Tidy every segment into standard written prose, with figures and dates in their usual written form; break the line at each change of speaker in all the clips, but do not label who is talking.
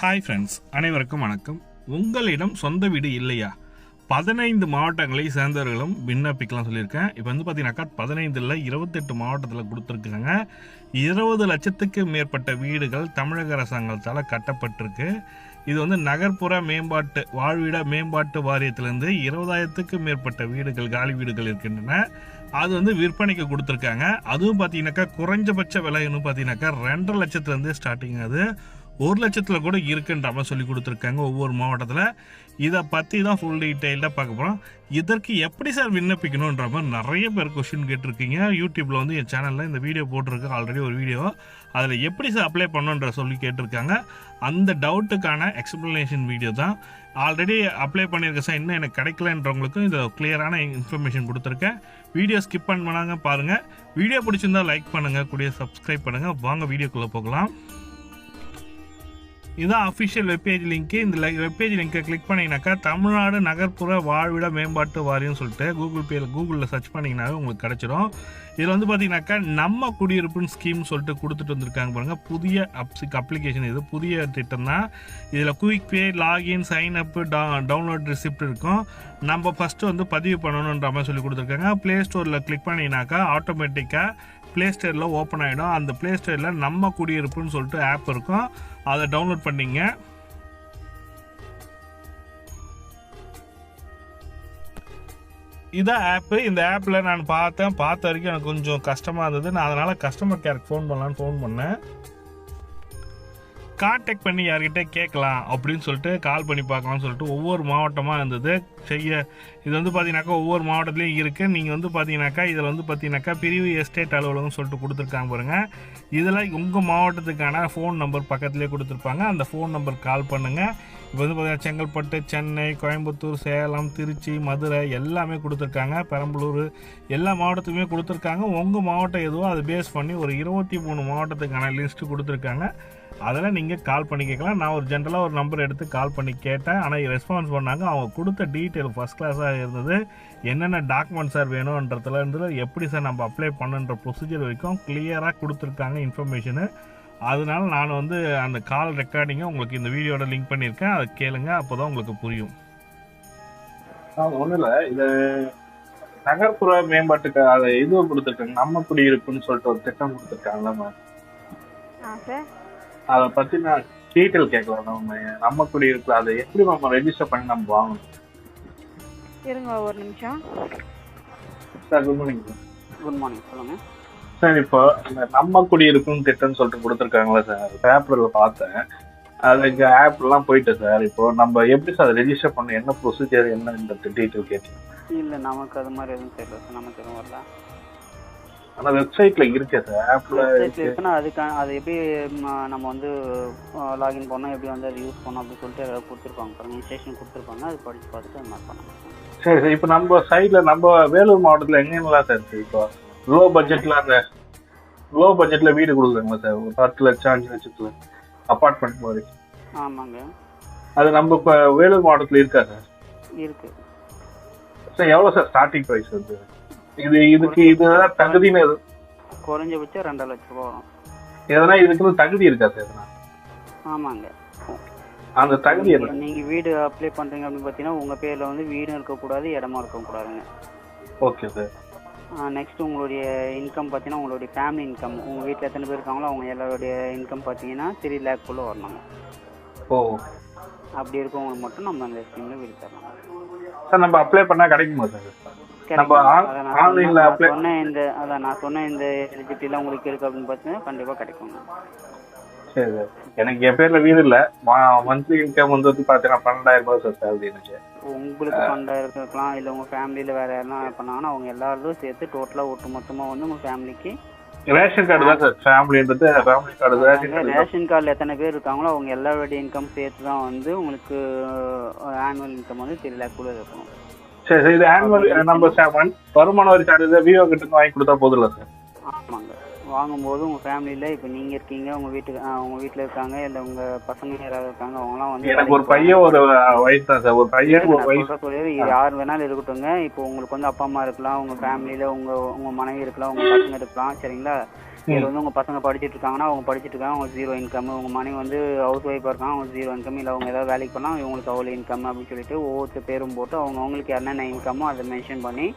Hi friends, அனைவருக்கும் வணக்கம். உங்களிடம் சொந்த வீடு இல்லையா? 15 மாவட்டங்களை சேர்ந்தவர்களும் விண்ணப்பிக்கலாம் சொல்லியிருக்கேன். இப்போ வந்து பார்த்தீங்கன்னாக்கா 15 28 மாவட்டத்தில் கொடுத்துருக்காங்க. 20 லட்சத்துக்கு மேற்பட்ட வீடுகள் தமிழக அரசாங்கத்தால் கட்டப்பட்டிருக்கு. இது வந்து நகர்ப்புற மேம்பாட்டு வாழ்விட மேம்பாட்டு வாரியத்திலேருந்து 20,000த்துக்கு மேற்பட்ட வீடுகள் காலி வீடுகள் இருக்கின்றன. அது வந்து விற்பனைக்கு கொடுத்துருக்காங்க. அதுவும் பார்த்தீங்கன்னாக்கா குறைஞ்சபட்ச விலைன்னு பார்த்தீங்கன்னாக்கா 2.5 லட்சத்துலேருந்து ஸ்டார்டிங். அது 1 லட்சத்தில் கூட இருக்குன்ற மாதிரி சொல்லி கொடுத்துருக்காங்க ஒவ்வொரு மாவட்டத்தில். இதை பற்றி தான் ஃபுல் டீட்டெயில்டாக பார்க்க போகிறோம். இதற்கு எப்படி சார் விண்ணப்பிக்கணுன்ற மாதிரி நிறைய பேர் கொஸ்டின் கேட்டிருக்கீங்க. யூடியூப்பில் வந்து என் சேனலில் இந்த வீடியோ போட்டிருக்கு, ஆல்ரெடி ஒரு வீடியோ. அதில் எப்படி சார் அப்ளை பண்ணணுன்ற சொல்லி கேட்டிருக்காங்க. அந்த டவுட்டுக்கான எக்ஸ்ப்ளனேஷன் வீடியோ தான். ஆல்ரெடி அப்ளை பண்ணியிருக்க சார், இன்னும் எனக்கு கிடைக்கலன்றவங்களுக்கும் இதில் கிளியரான இன்ஃபர்மேஷன் கொடுத்துருக்கேன். வீடியோ ஸ்கிப் பண்ணாங்க பாருங்கள். வீடியோ பிடிச்சிருந்தா லைக் பண்ணுங்கள், கூடிய சப்ஸ்கிரைப் பண்ணுங்கள். வாங்க வீடியோக்குள்ளே போகலாம். இதுதான் அஃபிஷியல் வெப்பேஜ் லிங்க்கு. இந்த வெப்பேஜ் லிங்க்கை கிளிக் பண்ணிங்கனாக்கா தமிழ்நாடு நகர்ப்புற வாழ்விட மேம்பாட்டு வாரியம்னு சொல்லிட்டு கூகுளில் சர்ச் பண்ணிங்கனாவே உங்களுக்கு கிடச்சிடும். இதில் வந்து பார்த்தீங்கன்னாக்கா நம்ம குடியிருப்புன்னு ஸ்கீம் சொல்லிட்டு கொடுத்துட்டு வந்திருக்காங்க பாருங்கள். புதிய அப்ளிகேஷன், இது புதிய திட்டம் தான். இதில் குயிக் பே, லாகின், சைன் அப்பு, டவுன்லோட் ரிசிப்ட் இருக்கும். நம்ம ஃபஸ்ட்டு வந்து பதிவு பண்ணணுன்ற மாதிரி சொல்லி கொடுத்துருக்காங்க. ப்ளே ஸ்டோரில் கிளிக் பண்ணிங்கனாக்கா ஆட்டோமேட்டிக்காக ப்ளே ஸ்டோரில் ஓப்பன் ஆகிடும். அந்த ப்ளே ஸ்டோரில் நம்ம குடியிருப்புன்னு சொல்லிட்டு ஆப் இருக்கும். அதை டவுன்லோட் பண்ணிங்க. இதான் ஆப்பு. இந்த ஆப்பில் நான் பார்த்த வரைக்கும் எனக்கு கொஞ்சம் கஷ்டமாக இருந்தது. நான் அதனால் கஸ்டமர் கேருக்கு ஃபோன் பண்ணேன். கான்டாக்ட் பண்ணி யார்கிட்ட கேட்கலாம் அப்படின்னு சொல்லிட்டு கால் பண்ணி பார்க்கலாம்னு சொல்லிட்டு ஒவ்வொரு மாவட்டமாக இருந்தது செய்ய. இது வந்து பார்த்தீங்கன்னாக்கா ஒவ்வொரு மாவட்டத்துலேயும் இருக்குது. நீங்கள் வந்து பார்த்தீங்கன்னாக்கா இதில் வந்து பார்த்தீங்கன்னாக்கா பிரிவு எஸ்டேட் அலுவலகம் சொல்லிட்டு கொடுத்துருக்காங்க பாருங்கள். இதில் உங்கள் மாவட்டத்துக்கான ஃபோன் நம்பர் பக்கத்துலேயே கொடுத்துருப்பாங்க. அந்த ஃபோன் நம்பர் கால் பண்ணுங்கள். இப்போ வந்து பார்த்தீங்கன்னா செங்கல்பட்டு, சென்னை, கோயம்புத்தூர், சேலம், திருச்சி, மதுரை எல்லாமே கொடுத்துருக்காங்க. பெரம்பலூர் எல்லா மாவட்டத்துக்குமே கொடுத்துருக்காங்க. உங்கள் மாவட்டம் எதுவோ அதை பேஸ் பண்ணி ஒரு 23 மாவட்டத்துக்கான லிஸ்ட்டு கொடுத்துருக்காங்க. அதில் நீங்கள் கால் பண்ணி கேட்கலாம். நான் ஒரு ஜென்ரலாக ஒரு நம்பர் எடுத்து கால் பண்ணி கேட்டேன். ஆனால் ரெஸ்பான்ஸ் பண்ணாங்க. அவங்க கொடுத்த டீட்டெயில் ஃபஸ்ட் கிளாஸாக இருந்தது. என்னென்ன டாக்குமெண்ட் சார் வேணுன்றதுலேருந்து எப்படி சார் நம்ம அப்ளை பண்ணுன்ற ப்ரொசீஜர் வரைக்கும் கிளியராக கொடுத்துருக்காங்க இன்ஃபர்மேஷனு. அதனால நான் வந்து அந்த கால் ரெக்கார்டிங்கை உங்களுக்கு இந்த வீடியோட லிங்க் பண்ணியிருக்கேன். அதை கேளுங்க, அப்போ தான் உங்களுக்கு புரியும்.
ஒன்றும் இல்லை, இது நகர்ப்புற மேம்பாட்டுக்கு அதை இதுவும் கொடுத்துருக்காங்க. நம்ம குடியிருப்புன்னு சொல்லிட்டு ஒரு திட்டம் கொடுத்துருக்காங்களா? அதை பற்றி நான் டீட்டெயில் கேட்கலாம். நம்ம குடியிருப்பு அதை எப்படி நம்ம ரெஜிஸ்டர் பண்ணி நம்ம வாங்கணும்?
இருங்க ஒரு நிமிஷம்.
Sir good morning. Sir
good morning, சொல்லுங்க
சார். இப்போ இந்த நம்ம குடியிருப்புன்னு திட்டம்னு சொல்லிட்டு கொடுத்துருக்காங்களா சார்? பேப்பரில் பார்த்தேன். அதுக்கு ஆப்லாம் போயிட்டு சார். இப்போ நம்ம எப்படி சார் ரெஜிஸ்டர் பண்ண, என்ன ப்ரொசீஜர் என்னன்றது டீட்டெயில் கேட்கலாம்.
இல்லை, நமக்கு அது மாதிரி எதுவும் தெரியல சார். நமக்கு எதுவும் வரல.
ஆனால் வெப்சைட்டில் இருக்கே சார், ஆப்பில்
இருக்குன்னா அதுக்கான அது எப்படி நம்ம வந்து லாகின் பண்ணோம், எப்படி வந்து அதை யூஸ் பண்ணோம் அப்படின்னு சொல்லிட்டு அதை கொடுத்துருப்பாங்க பாருங்க. இன்ஸ்ட்ரக்ஷன் கொடுத்துருப்பாங்க. அது படித்து பார்த்துட்டு அது மாதிரி பண்ணலாம்.
சரி சார். இப்போ நம்ம சைடில் நம்ம வேலூர் மாவட்டத்தில் எங்கெங்கெல்லாம் சார் இருக்குது? இப்போ லோ பட்ஜெட்டில் வீடு கொடுக்குறாங்களா சார்? ஒரு 10 லட்சம் 5 லட்சத்தில் அப்பார்ட்மெண்ட் மாதிரி.
ஆமாங்க.
அது நம்ம இப்போ வேலூர் மாவட்டத்தில் இருக்கா சார்?
இருக்குது
சார். எவ்வளோ சார் ஸ்டார்டிங் ப்ரைஸ் வந்து? இதுக்கு இதுதான் தகுதின்னு எது?
குறைஞ்சபட்சம் 2 லட்சம் ரூபா வரும்.
எதனா இதுக்குன்னு தகுதி இருக்கா சார்? எதனா?
ஆமாங்க.
அந்த தகுதி என்ன?
நீங்கள் வீடு அப்ளை பண்ணுறீங்க அப்படின்னு பார்த்தீங்கன்னா உங்கள் பேரில் வந்து வீடும் இருக்கக்கூடாது, இடமும் இருக்கக்கூடாதுங்க.
Okay sir.
நெக்ஸ்ட் உங்களுடைய இன்கம் பார்த்தீங்கன்னா உங்களுடைய ஃபேமிலி இன்கம், உங்கள் வீட்டில் எத்தனை பேர் இருக்காங்களோ அவங்க எல்லாருடைய இன்கம் பார்த்தீங்கன்னா 3 லேக்குள்ளே வரணுங்க.
ஓ,
அப்படி இருக்கவங்களுக்கு மட்டும் நம்ம அந்த ஸ்கீமில் வீடு தரலாம்
சார். நம்ம அப்ளை பண்ணால் கிடைக்குமா சார்? நம்ம ஆன்லைனில் அப்ளை
நான் சொன்ன இந்த எலிஜிபிலிட்டிலாம் உங்களுக்கு இருக்குது அப்படின்னு பார்த்தீங்கன்னா கண்டிப்பாக கிடைக்குங்க.
சரி சார். எனக்கு என் பேரில் வீடு இல்லை. மந்த்லி இன்கம் வந்து பார்த்தீங்கன்னா 12,000 ரூபாய் சார் சேலரி எனக்கு.
உங்களுக்கு 12,000 இருக்கலாம். இல்லை உங்கள் ஃபேமிலியில் வேறு யாரெல்லாம் பண்ணாங்கன்னா அவங்க எல்லாரும் சேர்த்து டோட்டலாக ஒட்டு மொத்தமாக வந்து உங்கள் ஃபேமிலிக்கு
ரேஷன் கார்டு தான் சார். ஃபேமிலின்றது ஃபேமிலி கார்டு.
ரேஷன் கார்டில் எத்தனை பேர் இருக்காங்களோ அவங்க எல்லாருடைய இன்கம் சேர்த்து தான் வந்து உங்களுக்கு ஆனுவல் இன்கம் வந்து 3 லேக்குள்ளே இருக்கணும்.
சரி சார். இது ஆனுவல் நம்ம வருமான வரி சார்ஜ் விவோ கிட்ட வாங்கி கொடுத்தா போதும்ல சார்?
ஆமாங்க. வாங்கும்போது உங்கள் ஃபேமிலியில் இப்போ நீங்கள் இருக்கீங்க, உங்கள் வீட்டில் இருக்காங்க, இல்லை உங்கள் பசங்க யாராவது இருக்காங்க, அவங்களாம் வந்து
எனக்கு ஒரு பையன் ஒரு வயசு தான் சார். ஒரு பையன் ஒரு வயசு
சொல்லி யார் வேணாலும் இருக்கட்டுங்க. இப்போ உங்களுக்கு வந்து அப்பா அம்மா இருக்கலாம், உங்கள் ஃபேமிலியில் உங்கள் மனைவி இருக்கலாம், உங்கள் பசங்க இருக்கலாம், சரிங்களா? இதில் வந்து உங்கள் பசங்க படிச்சுட்டு இருக்காங்கன்னா அவங்க படிச்சுட்டு இருக்காங்க, அவங்க 0 இன்கம். உங்கள் மனைவி வந்து ஹவுஸ் ஒய்ஃபாக இருக்காங்க, அவங்க 0 இன்கம். இல்லை அவங்க ஏதாவது வேலைக்கு போனால் இவங்களுக்கு அவ்வளோ இன்கம் அப்படின்னு சொல்லிட்டு ஒவ்வொருத்தர் பேரும் போட்டு அவங்களுக்கு என்னென்ன இன்கமோ அதை மென்ஷன் பண்ணி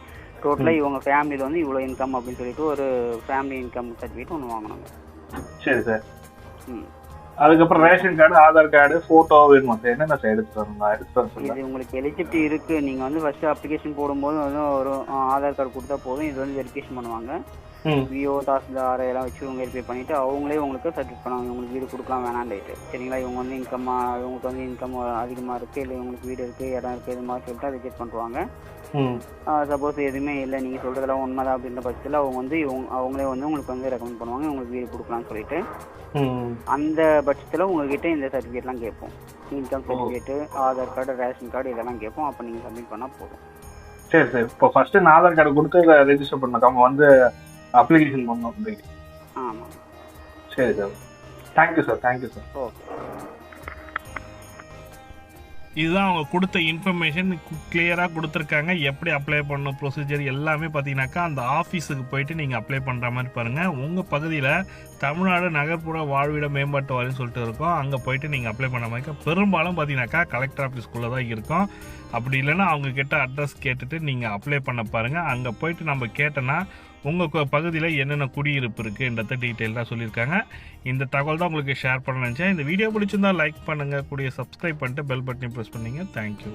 டோட்டலாக இவங்க ஃபேமிலியில் வந்து இவ்வளோ இன்கம் அப்படின்னு சொல்லிட்டு ஒரு ஃபேமிலி இன்கம் சர்டிஃபிகேட் ஒன்று வாங்கணுங்க.
சரி சார். அதுக்கப்புறம் ration card, Aadhaar card, photo வேணுமா சார்? என்னென்ன சார் எடுத்துட்டு வரணும்?
இது உங்களுக்கு எலிஜிபிலிட்டி இருக்குது. நீங்கள் வந்து ஃபஸ்ட்டு அப்ளிகேஷன் போடும்போது வந்து ஒரு ஆதார் கார்டு கொடுத்தா போதும். இது வந்து வெரிஃபிகேஷன் பண்ணுவாங்க. விஓ தாசில்தார் எல்லாம் வச்சு இவங்க வெரிஃபை பண்ணிவிட்டு அவங்களே உங்களுக்கு சர்டிஃபிகேட் பண்ணுவாங்க. இவங்களுக்கு வீடு கொடுக்கலாம் வேணான்ட்டு. சரிங்களா? இவங்க வந்து இவங்களுக்கு வந்து இன்கம் அதிகமாக இருக்குது, இல்லை இவங்களுக்கு வீடு இருக்குது, இடம் இருக்குது, இது மாதிரி சொல்லிட்டு ரிஜெக்ட் பண்ணுவாங்க. சப்போஸ் எதுவுமே இல்லை, நீங்கள் சொல்கிறதெல்லாம் உண்மைதான் அப்படின்ற பட்சத்தில் அவங்க வந்து அவங்களே வந்து உங்களுக்கு வந்து ரெக்கமெண்ட் பண்ணுவாங்க உங்களுக்கு வீடு கொடுக்கலாம்னு சொல்லிட்டு. அந்த பட்சத்தில் உங்ககிட்ட இந்த சர்டிஃபிகேட்லாம் கேட்போம். Income certificate, Aadhaar card, ration card இதெல்லாம் கேட்போம். அப்போ நீங்கள் சப்மிட் பண்ணால் போதும்.
சரி சார். இப்போ ஃபர்ஸ்ட் நான் ஆதார் கார்டு கொடுத்து ரெஜிஸ்டர் பண்ண அவங்க வந்து அப்ளிகேஷன் பண்ணணும் அப்படின்னு.
ஆமாம்.
சரி sir. Thank you sir. Thank you sir.
Okay.
இதுதான் அவங்க கொடுத்த இன்ஃபர்மேஷன் கிளியராக கொடுத்துருக்காங்க. எப்படி அப்ளை பண்ணணும் ப்ரொசீஜர் எல்லாமே பார்த்தீங்கன்னாக்கா அந்த ஆஃபீஸுக்கு போயிட்டு நீங்கள் அப்ளை பண்ணுற மாதிரி பாருங்கள். உங்கள் பகுதியில் தமிழ்நாடு நகர்ப்புற வாழ்விட மேம்பாட்டு வாரியம் சொல்லிட்டு இருக்கோம். அங்கே போயிட்டு நீங்கள் அப்ளை பண்ண மாதிரி பெரும்பாலும் பார்த்தீங்கன்னாக்கா கலெக்டர் ஆஃபீஸ்க்குள்ளே தான் இருக்கும். அப்படி இல்லைன்னா அவங்கக்கிட்ட அட்ரஸ் கேட்டுட்டு நீங்கள் அப்ளை பண்ண பாருங்கள். அங்கே போயிட்டு நம்ம கேட்டோன்னா உங்கள் பகுதியில் என்னென்ன குடியிருப்பு இருக்குன்றத டீட்டெயிலாக சொல்லியிருக்காங்க. இந்த தகவல் தான் உங்களுக்கு ஷேர் பண்ண நினச்சேன். இந்த வீடியோ பிடிச்சிருந்தால் லைக் பண்ணுங்கள், கூடிய சப்ஸ்கிரைப் பண்ணிட்டு பெல் பட்டனை ப்ரெஸ் பண்ணிங்க. தேங்க்யூ.